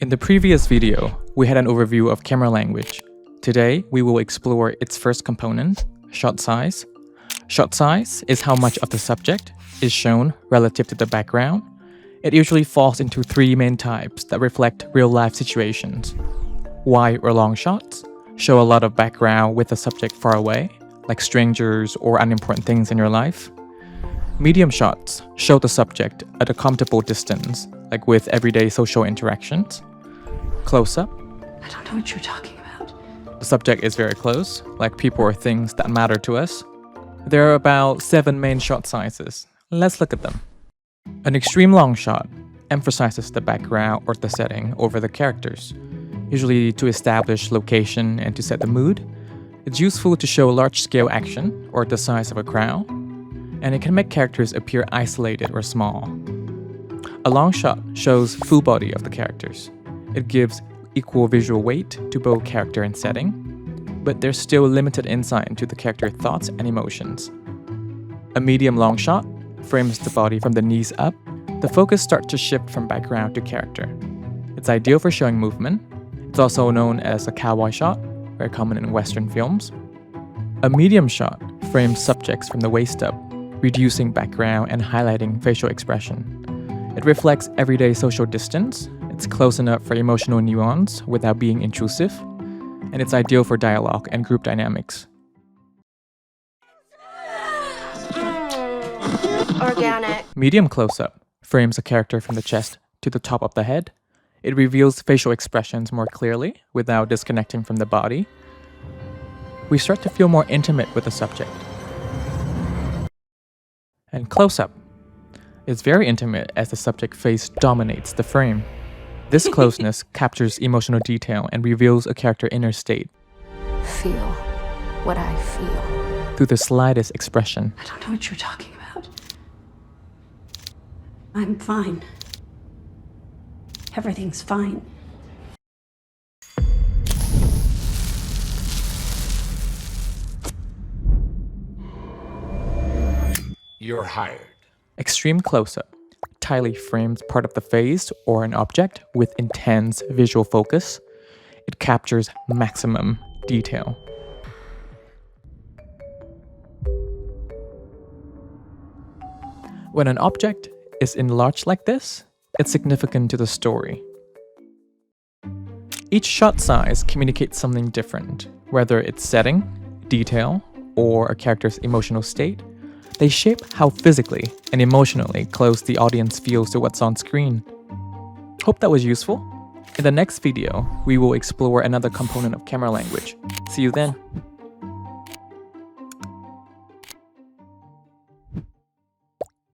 In the previous video, we had an overview of camera language. Today, we will explore its first component, shot size. Shot size is how much of the subject is shown relative to the background. It usually falls into three main types that reflect real-life situations. Wide or long shots show a lot of background with the subject far away, like strangers or unimportant things in your life. Medium shots show the subject at a comfortable distance, like with everyday social interactions. Close-up. I don't know what you're talking about. The subject is very close, like people or things that matter to us. There are about 7 main shot sizes. Let's look at them. An extreme long shot emphasizes the background or the setting over the characters, usually to establish location and to set the mood. It's useful to show large-scale action or the size of a crowd, and it can make characters appear isolated or small. A long shot shows full body of the characters. It gives equal visual weight to both character and setting, but there's still limited insight into the character thoughts and emotions. A medium long shot frames the body from the knees up. The focus starts to shift from background to character. It's ideal for showing movement. It's also known as a cowboy shot, very common in Western films. A medium shot frames subjects from the waist up, reducing background and highlighting facial expression. It reflects everyday social distance. It's close enough for emotional nuance without being intrusive, and it's ideal for dialogue and group dynamics. Organic. Medium close-up frames a character from the chest to the top of the head. It reveals facial expressions more clearly without disconnecting from the body. We start to feel more intimate with the subject. And close-up is very intimate as the subject face dominates the frame. This closeness captures emotional detail and reveals a character's inner state. Feel what I feel. Through the slightest expression. I don't know what you're talking about. I'm fine. Everything's fine. You're hired. Extreme close-up tightly frames part of the face or an object with intense visual focus. It captures maximum detail. When an object is enlarged like this, it's significant to the story. Each shot size communicates something different, whether it's setting, detail, or a character's emotional state. They shape how physically and emotionally close the audience feels to what's on screen. Hope that was useful. In the next video, we will explore another component of camera language. See you then.